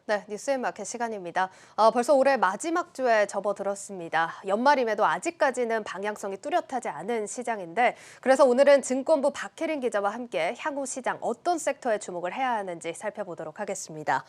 네, 뉴스앤마켓 시간입니다. 벌써 올해 마지막 주에 접어들었습니다. 연말임에도 아직까지는 방향성이 뚜렷하지 않은 시장인데 그래서 오늘은 증권부 박혜린 기자와 함께 향후 시장 어떤 섹터에 주목을 해야 하는지 살펴보도록 하겠습니다.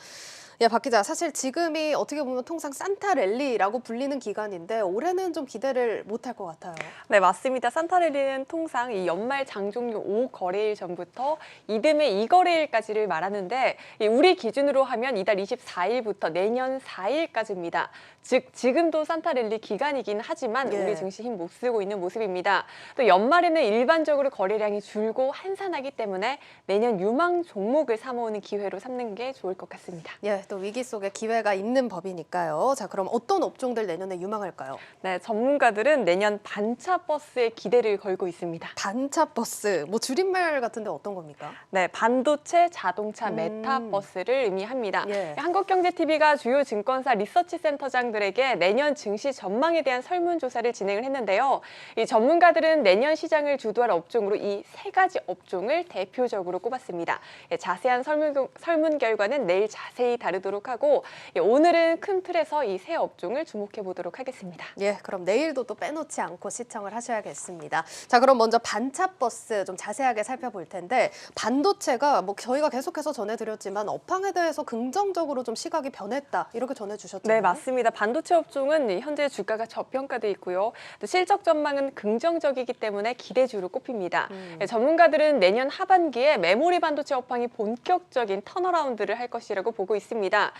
예, 박 기자, 사실 지금이 어떻게 보면 통상 산타랠리라고 불리는 기간인데 올해는 좀 기대를 못할 것 같아요. 네, 맞습니다. 산타랠리는 통상 이 연말 장종료 5거래일 전부터 이듬해 2거래일까지를 말하는데 우리 기준으로 하면 이달 24일부터 내년 4일까지입니다. 즉 지금도 산타랠리 기간이긴 하지만 예. 우리 증시 힘 못 쓰고 있는 모습입니다. 또 연말에는 일반적으로 거래량이 줄고 한산하기 때문에 내년 유망 종목을 삼아오는 기회로 삼는 게 좋을 것 같습니다. 예, 또 위기 속에 기회가 있는 법이니까요. 자, 그럼 어떤 업종들 내년에 유망할까요? 네, 전문가들은 내년 반차 버스에 기대를 걸고 있습니다. 반차 버스, 뭐 줄임말 같은데 어떤 겁니까? 네, 반도체, 자동차, 메타버스를 의미합니다. 예. 한국경제TV가 주요 증권사 리서치 센터장들에게 내년 증시 전망에 대한 설문조사를 진행을 했는데요. 이 전문가들은 내년 시장을 주도할 업종으로 이 세 가지 업종을 대표적으로 꼽았습니다. 자세한 설문 결과는 내일 자세히 다루도록 하고 오늘은 큰 틀에서 이 세 업종을 주목해 보도록 하겠습니다. 예, 그럼 내일도 또 빼놓지 않고 시청을 하셔야겠습니다. 자, 그럼 먼저 반차 버스 좀 자세하게 살펴볼 텐데 반도체가 뭐 저희가 계속해서 전해드렸지만 업황에 대해서 긍정적으로 좀 시각이 변했다 이렇게 전해주셨잖아요. 네, 맞습니다. 반도체 업종은 현재 주가가 저평가돼 있고요. 또 실적 전망은 긍정적이기 때문에 기대주로 꼽힙니다. 전문가들은 내년 하반기에 메모리 반도체 업황이 본격적인 턴어라운드를 할 것이라고 보고 있습니다.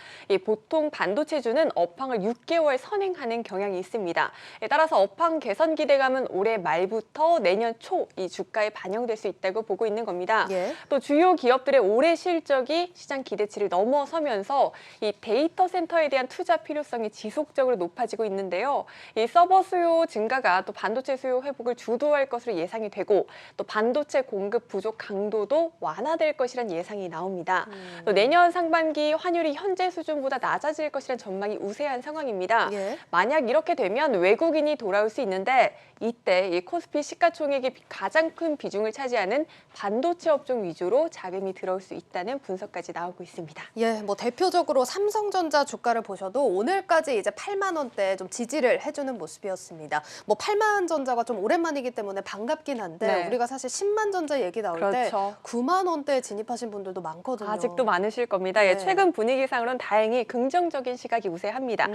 보통 반도체주는 업황을 6개월 선행하는 경향이 있습니다. 따라서 업황 개선 기대감은 올해 말부터 내년 초 이 주가에 반영될 수 있다고 보고 있는 겁니다. 예. 또 주요 기업들의 올해 실적이 시장 기대치를 넘어서면서 이 데이터 센터에 대한 투자 필요성이 지속적으로 높아지고 있는데요. 이 서버 수요 증가가 또 반도체 수요 회복을 주도할 것으로 예상이 되고 또 반도체 공급 부족 강도도 완화될 것이란 예상이 나옵니다. 또 내년 상반기 환율이 현재 수준보다 낮아질 것이란 전망이 우세한 상황입니다. 예. 만약 이렇게 되면 외국인이 돌아올 수 있는데 이때 이 코스피 시가총액의 가장 큰 비중을 차지하는 반도체 업종 위주로 자금이 들어올 수 있다는 분석까지 나오고 있습니다. 예, 뭐 대표적으로 삼성전자 주가를 보셔도 오늘까지 이제 8만 원대에 좀 지지를 해주는 모습이었습니다. 뭐 8만 전자가 좀 오랜만이기 때문에 반갑긴 한데 네. 우리가 사실 10만 전자 얘기 나올 때 그렇죠. 9만 원대에 진입하신 분들도 많거든요. 아직도 많으실 겁니다. 네. 최근 분위기상으로는 다행히 긍정적인 시각이 우세합니다.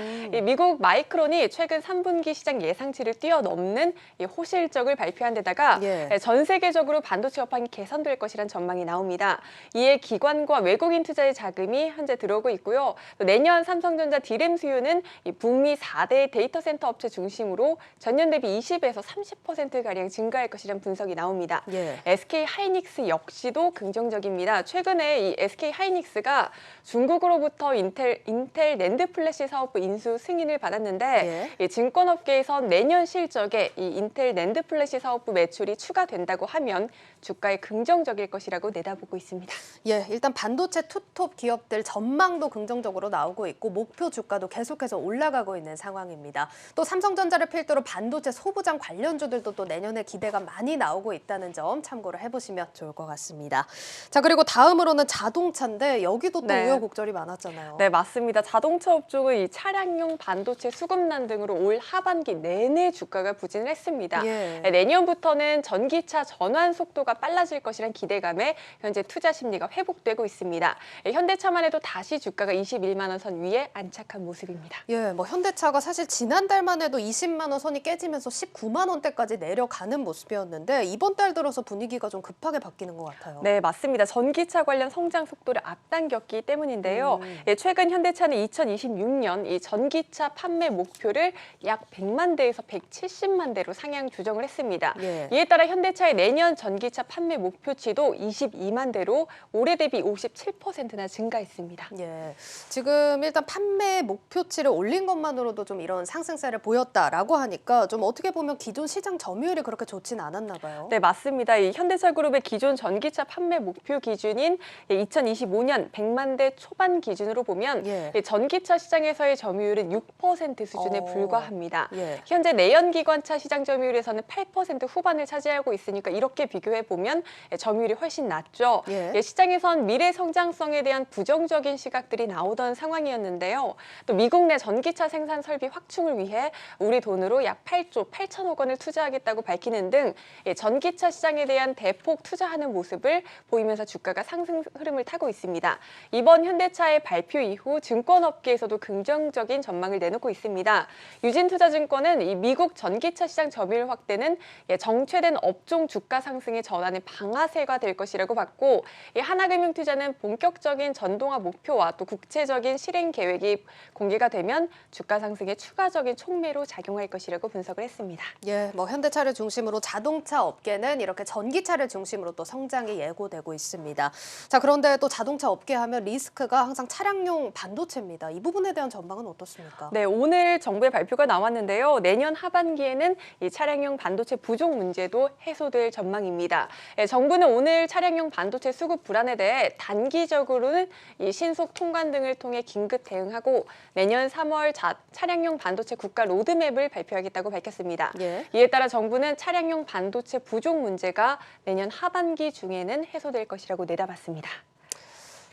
미국 마이크론이 최근 3분기 시장 예상치를 뛰어넘는 호실적을 발표한 데다가 예. 전 세계적으로 반도체 업황이 개선될 것이란 전망이 나옵니다. 이에 기관과 외국인 투자의 자금이 현재 들어오고 있고요. 또 내년 삼성전자 디램 수요는 북미 4대 데이터 센터 업체 중심으로 전년 대비 20에서 30%가량 증가할 것이란 분석이 나옵니다. 예. SK 하이닉스 역시도 긍정적입니다. 최근에 이 SK 하이닉스가 중국으로부터 인텔 낸드 플래시 사업부 인수 승인을 받았는데 이 증권업계에선 내년 실적에 이 인텔 낸드 플래시 사업부 매출이 추가된다고 하면 주가에 긍정적일 것이라고 내다보고 있습니다. 예, 일단 반도체 투톱 기업들 전망도 긍정적으로 나오고 있고 목표 주가도 계속해서 올라가고 있는 상황입니다. 또 삼성전자를 필두로 반도체 소부장 관련주들도 또 내년에 기대가 많이 나오고 있다는 점 참고를 해보시면 좋을 것 같습니다. 자, 그리고 다음으로는 자동차인데 여기도 또 네. 우여곡절이 많았잖아요. 네, 맞습니다. 자동차 업종은 이 차량용 반도체 수급난 등으로 올 하반기 내내 주가가 부진을 했습니다. 예. 내년부터는 전기차 전환 속도가 빨라질 것이란 기대감에 현재 투자 심리가 회복되고 있습니다. 현대차만 해도 다시 주가가 21만 원 선 위에 안착한 모습입니다. 예, 뭐 현대차가 사실 지난달만 해도 20만 원 선이 깨지면서 19만 원대까지 내려가는 모습이었는데 이번 달 들어서 분위기가 좀 급하게 바뀌는 것 같아요. 네, 맞습니다. 전기차 관련 성장 속도를 앞당겼기 때문인데요. 최근 현대차는 2026년 이 전기차 판매 목표를 약 100만 대에서 170만 대로 상향 조정을 했습니다. 예. 이에 따라 현대차의 내년 전기차 판매 목표치도 22만 대로 올해 대비 57%나 증가했습니다. 예, 지금 일단 판매 목표치를 올린 것만으로도 좀 이런 상승세를 보였다라고 하니까 좀 어떻게 보면 기존 시장 점유율이 그렇게 좋진 않았나 봐요. 네, 맞습니다. 이 현대차 그룹의 기존 전기차 판매 목표 기준인 2025년 100만 대 초반 기준으로 보면 예. 전기차 시장에서의 점유율은 6% 수준에 불과합니다. 예. 현재 내연기관차 시장 점유율에서는 8% 후반을 차지하고 있으니까 이렇게 비교해 보면 점유율이 훨씬 낮죠. 예. 시장에선 미래 성장성에 대한 부정적인 시각들이 나오던 상황이었는데요. 또 미국 내 전기차 생산 설비 확충을 위해 우리 돈으로 약 8조 8천억 원을 투자하겠다고 밝히는 등 전기차 시장에 대한 대폭 투자하는 모습을 보이면서 주가가 상승 흐름을 타고 있습니다. 이번 현대차의 발표 이후 증권업계에서도 긍정적인 전망을 내놓고 있습니다. 유진투자증권은 이 미국 전기차 시장 점유율 확대는 정체된 업종 주가 상승의 전환의 방아쇠가 될 것이라고 봤고, 하나금융투자는 본격적인 전동화 목표와 또 구체적인 실행 계획이 공개가 되면 주가 상승에 추가적인 촉매로 작용할 것이라고 분석을 했습니다. 예, 뭐 현대차를 중심으로 자동차 업계는 이렇게 전기차를 중심으로 또 성장이 예고되고 있습니다. 자, 그런데 또 자동차 업계 하면 리스크가 항상 차량용 반도체입니다. 이 부분에 대한 전망은 어떻습니까? 네, 오늘 정부의 발표가 나왔는데요. 내년 하반기에는 이 차량용 반도체 부족 문제도 해소될 전망입니다. 정부는 오늘 차량용 반도체 수급 불안에 대해 단기적으로는 이 신속 통관 등을 통해 긴급 대응하고 내년 3월 차량용 반도체 국가 로드맵을 발표하겠다고 밝혔습니다. 예. 이에 따라 정부는 차량용 반도체 부족 문제가 내년 하반기 중에는 해소될 것이라고 내다봤습니다.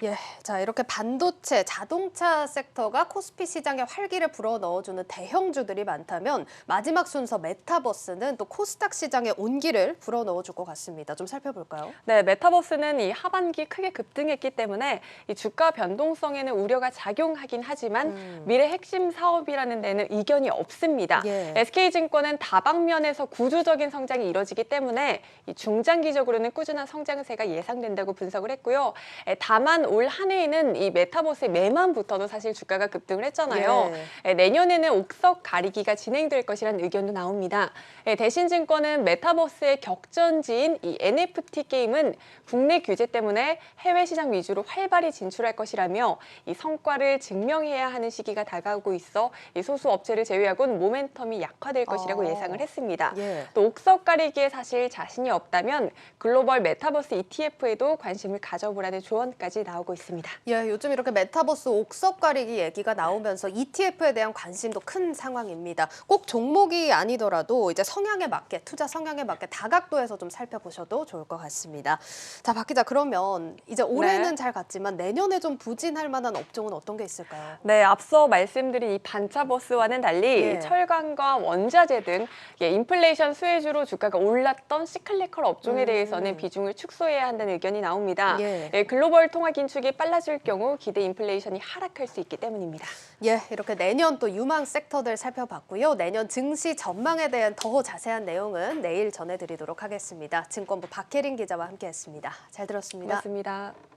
예, 자 이렇게 반도체, 자동차 섹터가 코스피 시장에 활기를 불어넣어주는 대형주들이 많다면 마지막 순서 메타버스는 또 코스닥 시장에 온기를 불어넣어줄 것 같습니다. 좀 살펴볼까요? 네, 메타버스는 이 하반기 크게 급등했기 때문에 이 주가 변동성에는 우려가 작용하긴 하지만 미래 핵심 사업이라는 데는 이견이 없습니다. 예. SK증권은 다방면에서 구조적인 성장이 이뤄지기 때문에 이 중장기적으로는 꾸준한 성장세가 예상된다고 분석을 했고요. 다만 올 한 해에는 이 메타버스의 매만부터도 사실 주가가 급등을 했잖아요. 내년에는 옥석 가리기가 진행될 것이라는 의견도 나옵니다. 대신증권은 메타버스의 격전지인 이 NFT 게임은 국내 규제 때문에 해외 시장 위주로 활발히 진출할 것이라며 이 성과를 증명해야 하는 시기가 다가오고 있어 이 소수 업체를 제외하고는 모멘텀이 약화될 것이라고 예상을 했습니다. 예. 또 옥석 가리기에 사실 자신이 없다면 글로벌 메타버스 ETF에도 관심을 가져보라는 조언까지 나오고 있습니다. 예, 요즘 이렇게 메타버스 옥석 가리기 얘기가 나오면서 ETF에 대한 관심도 큰 상황입니다. 꼭 종목이 아니더라도 이제 성향에 맞게, 투자 성향에 맞게 다각도에서 좀 살펴보셔도 좋을 것 같습니다. 자, 박 기자, 그러면 이제 올해는 네. 잘 갔지만 내년에 좀 부진할 만한 업종은 어떤 게 있을까요? 네, 앞서 말씀드린 이 반차버스와는 달리 예. 철강과 원자재 등 인플레이션 수혜주로 주가가 올랐던 시클리컬 업종에 대해서는 비중을 축소해야 한다는 의견이 나옵니다. 예. 글로벌 통화 긴축이 빨라질 경우 기대 인플레이션이 하락할 수 있기 때문입니다. 예, 이렇게 내년 또 유망 섹터들 살펴봤고요. 내년 증시 전망에 대한 더 자세한 내용은 내일 전해드리도록 하겠습니다. 증권부 박혜린 기자와 함께했습니다. 잘 들었습니다. 고맙습니다.